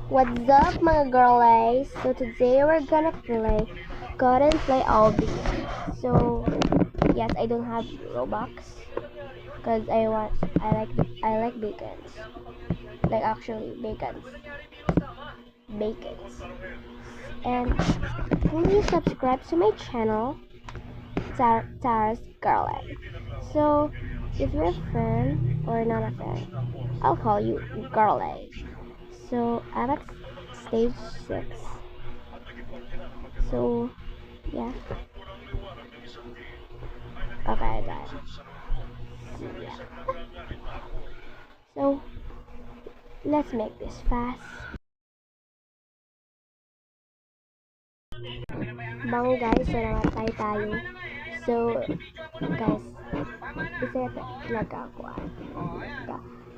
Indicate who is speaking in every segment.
Speaker 1: What's up mga girlies? So today we're gonna play God and Play Obby. So yes, I don't have Robux because I like bacons. Like actually bacons. And please subscribe to my channel, Tara's Girlie. So if you're a fan or not a fan, I'll call you Girlie. So I'm at stage 6. So yeah. Okay, guys. Yeah. So let's make this fast. Bang guys, so namatay tayo. So guys, isa talaga ako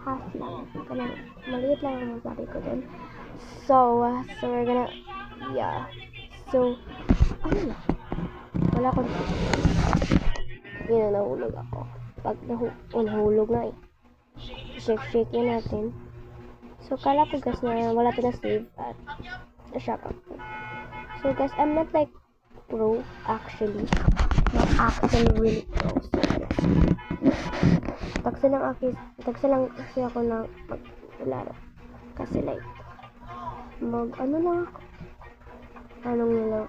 Speaker 1: half lang. Kanang maliit lang ang sabi ko dun. So we're gonna, yeah. So, ano na? Wala akong, yun, nahulog ako. Pag nahulog na eh. Shake yun natin. So, kala ko guys na wala to na save at na-shock ako. So guys, I'm not like pro actually. Not actually really pro. So, tagsa lang kasi ako na maglaro. Kasi like, ano lang ako. Anong lang.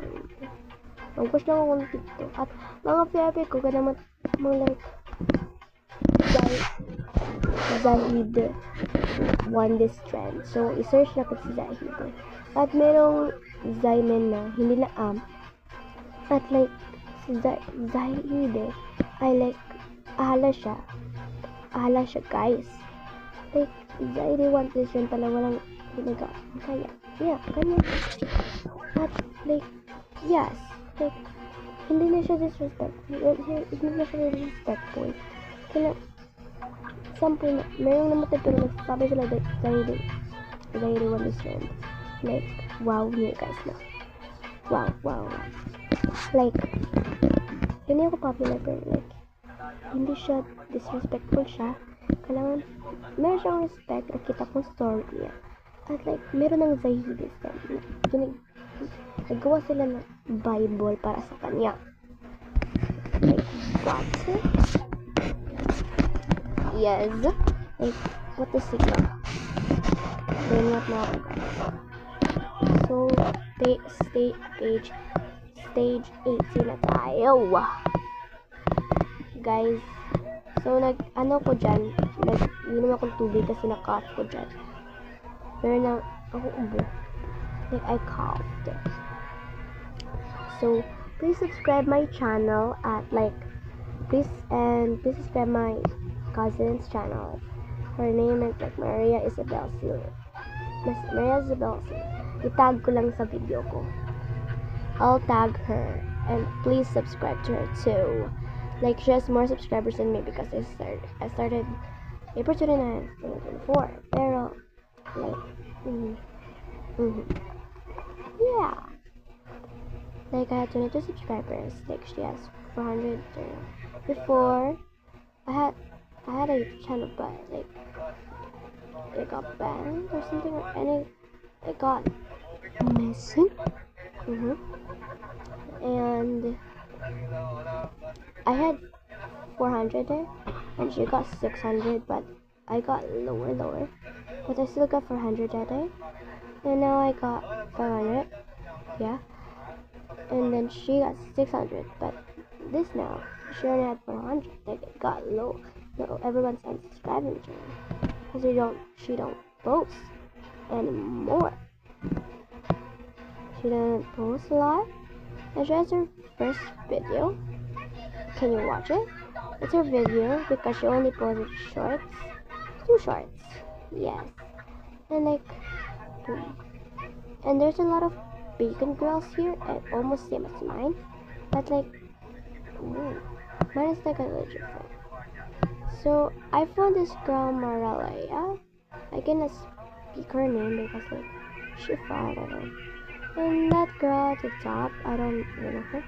Speaker 1: Mag-push lang ako ng TikTok. At mga PIP ko, gana mga like, Zahid won this trend. So, i-search na ko si Zahid. At merong Zymen na, hindi na At like, si Zahid I like, ahala siya guys. Like, Zahid won this trend pala, walang kaya. Yeah, ganyan. At like, yes, like, hindi na siya disrespectful. Kaya, sample na, merong namatay pero nagsasabi sila Zahid won this trend. Like, wow niya guys na. Wow. Like, hindi ako popular pero like, hindi siya disrespectful siya. Kailangan, meron siyang respect, nakita kong story niya. At like, meron ng Zahidis na, nagawa sila ng Bible para sa kanya. Like, what? Yes. Like, what the signal? Then what na ako guys? So, stage 18 na tayo. Guys, so ano ko dyan, inom akong tubig kasi na-cough ko dyan. Pero na, ako ubo. Like, I coughed. So, please subscribe my channel at like, please subscribe my cousin's channel. Her name is like Maria Isabel Silva. I-tag ko lang sa video ko. I'll tag her. And please subscribe to her too. Like, she has more subscribers than me because I started April 29, 2024. Pero, like, yeah. Like, I had 22 subscribers. Like, she has 400. Before, I had a channel, but like, it got banned or something, and it got missing. And I had 400 there, and she got 600, but I got lower. But I still got 400 that day, and now I got 500. Yeah, and then she got 600, but this now she only had 400. Like, it got low. No, everyone's unsubscribing to her because she don't post anymore. She doesn't post a lot. And she has her first video. Can you watch it? It's her video because she only posted shorts. 2 shorts. Yes. And like, and there's a lot of bacon girls here, and almost same as mine. But like, mine is like a legit friend. So I found this girl Maralaya. I cannot speak her name because like, she followed her. And that girl at the top, I don't know her.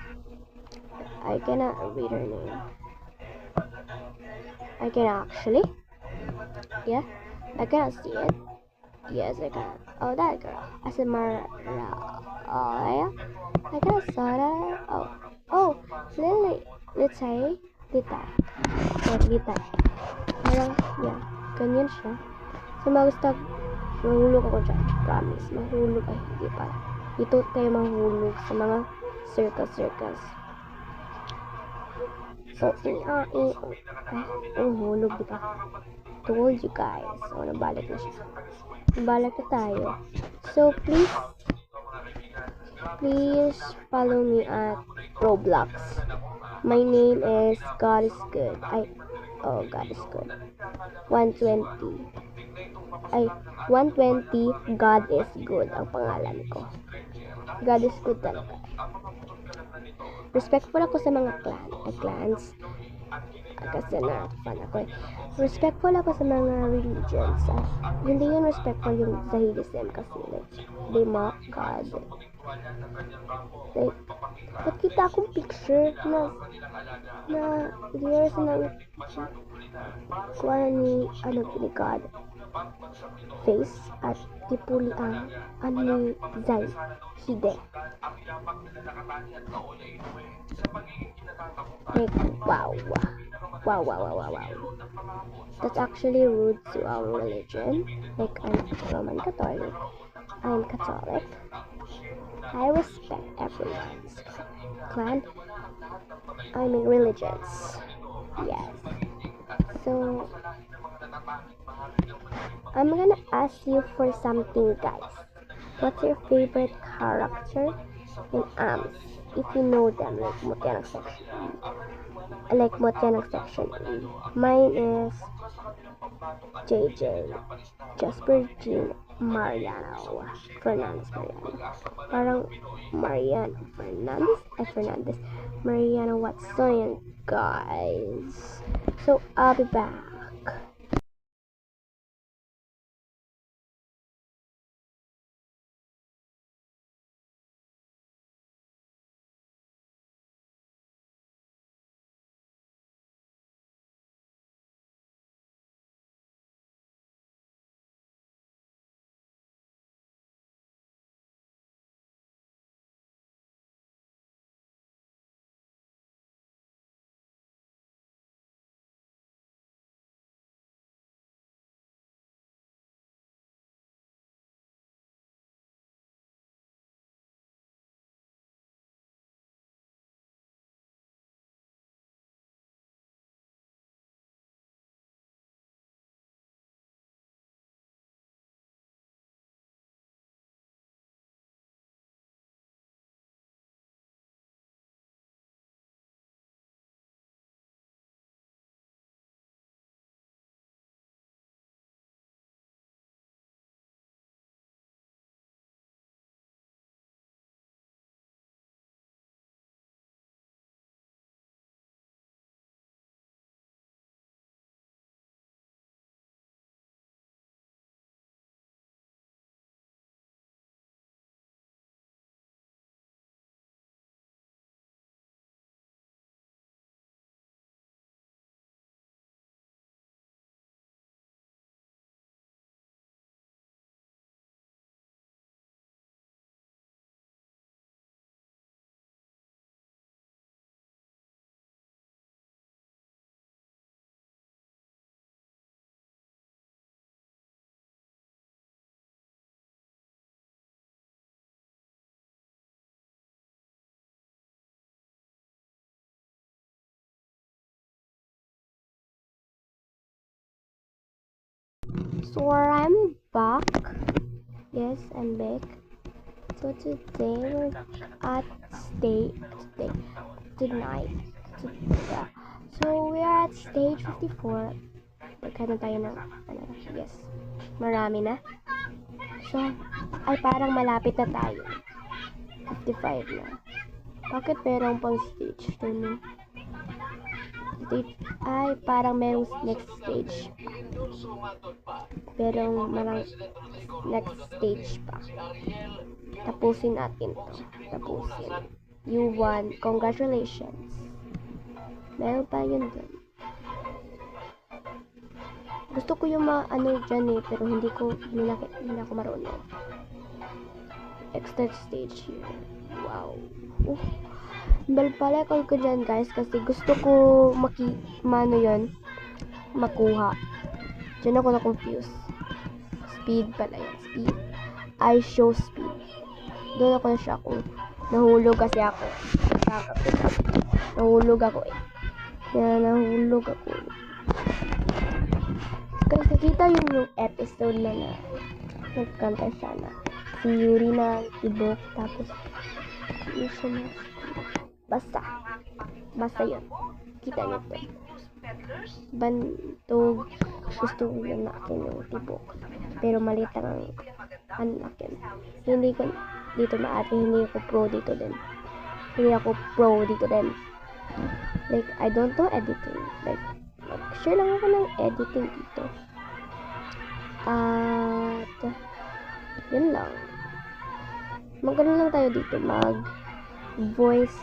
Speaker 1: I cannot read her name. I can actually. Yeah, I cannot see it. Yes, I can. Oh, that girl. ASMR. Oh, yeah. I got a soda. Oh. Oh, Lily. Let's say, Lita. Or Lita. Parang, yeah. Ganyan siya. So, mag-stop. Mahulog ako dyan. Promise. Mahulog. Ay, hindi pa. Dito tayo mahulog sa mga circus. So, hulog, diba? Told you guys. So, nabalik na siya. Nabalik na tayo. So, please follow me at Roblox. My name is God is Good. God is Good. 120. 120 God is Good ang pangalan ko. God is Good talaga. Respectful ako sa mga clans. Kasi na-fan ako eh. Respectful ako sa mga religions. Hindi yun respectful yung Zahilism kasi like, they mock God. Like, ba't kita akong picture na years na kuha ni God face at tipuli ang ni Zay Hide. Like, wow. That's actually rude to our religion. Like, I'm Roman Catholic. I'm Catholic. I respect everyone's clan. I mean religions. Yes. So, I'm gonna ask you for something, guys. What's your favorite character in AMS? If you know them, like Mutya ng section E. Mine is JJ, Jasper Jean, Mariano Fernandez. Parang Mariano Fernandez. Mariano Watson, guys. So, I'll be back. So I'm back. Yes, I'm back. So today we're at tonight. So we are at stage 54. Magkano tayo ng yes. Marami na. So ay parang malapit na tayo. 55 na. Bakit merong pang stage 2 ay parang merong next stage pero marang next stage pa. Tapusin natin to. You won. Congratulations. Meron pa yun dun. Gusto ko yung ano dyan pero hindi ako marunong. Extra stage here. Wow. Balbalik ko dyan guys kasi gusto ko makuha. Dyan ako na-confuse. Speed pala yan. Speed. I show speed. Doon ako na-shock. Nahulog kasi ako. Nahulog ako nahulog ako. Kasi nakita yung episode na nagkanta siya na si Yuri na ibok tapos yun siya na basta yun. Kita niyo to. Bantog gusto ko yung akin yung tibok. Pero maliit lang ang akin. Hindi ko dito hindi ako pro dito din. Like, I don't know editing. Like share lang ako ng editing dito. At yun lang. Magano lang tayo dito. Voice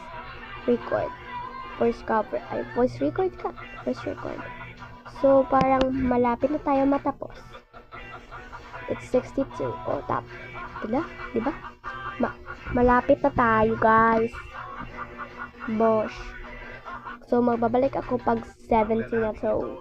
Speaker 1: record. Voice record. So, parang malapit na tayo matapos. It's 62. Tap. Diba? Malapit na tayo, guys. Bosh. So, magbabalik ako pag 70 na to.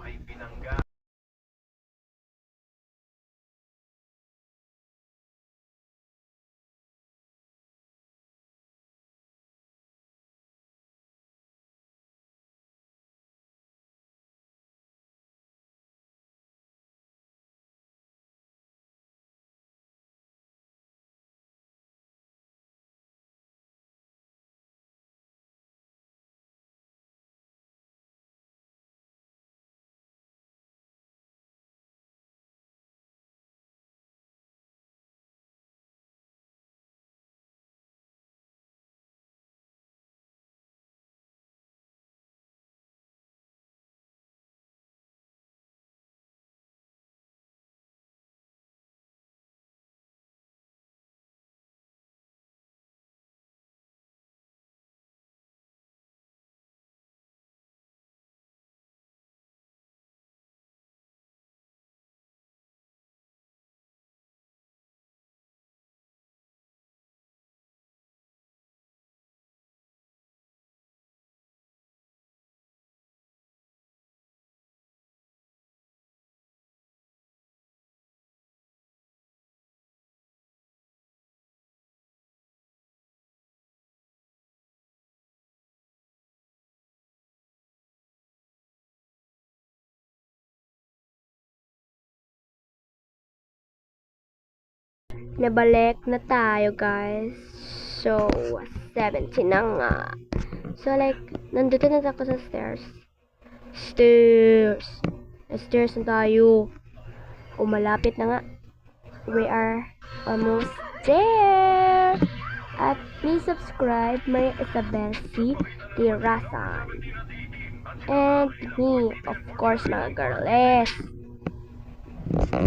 Speaker 1: Nabalik na tayo, guys. So, 70 na nga. So, like, nandito na ako sa stairs. Stairs na tayo. Malapit na nga. We are almost there. At please subscribe, Maria Isabel C. Tirasan. And me, of course, mga girls.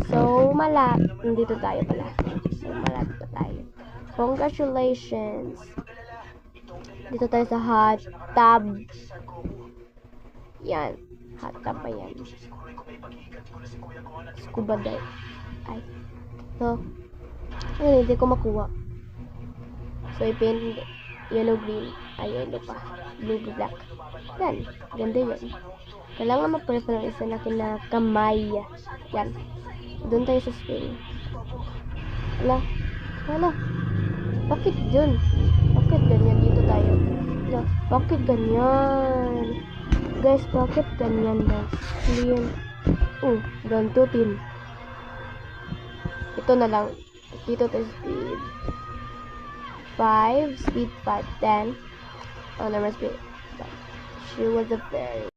Speaker 1: So, nandito tayo pala. So, malapit pa tayo. Congratulations. Dito tayo sa hot tub. Yan. Hot tub pa yan. Scuba dive. Ay. So, hindi ko makuha. So, i-paint yellow, green. Ay, yellow pa. Blue, black. Yan. Ganda yan. Kailangan mag-prefer ng isa na kamay. Yan. Doon tayo sa spring. Wala. Bakit dyan? Bakit ganyan? Dito tayo. Bakit ganyan? Guys, bakit ganyan, guys? Clean. Ganito din. Ito na lang. Dito tayo speed 5. Speed 5. 10. Number speed 5. She was a fairy.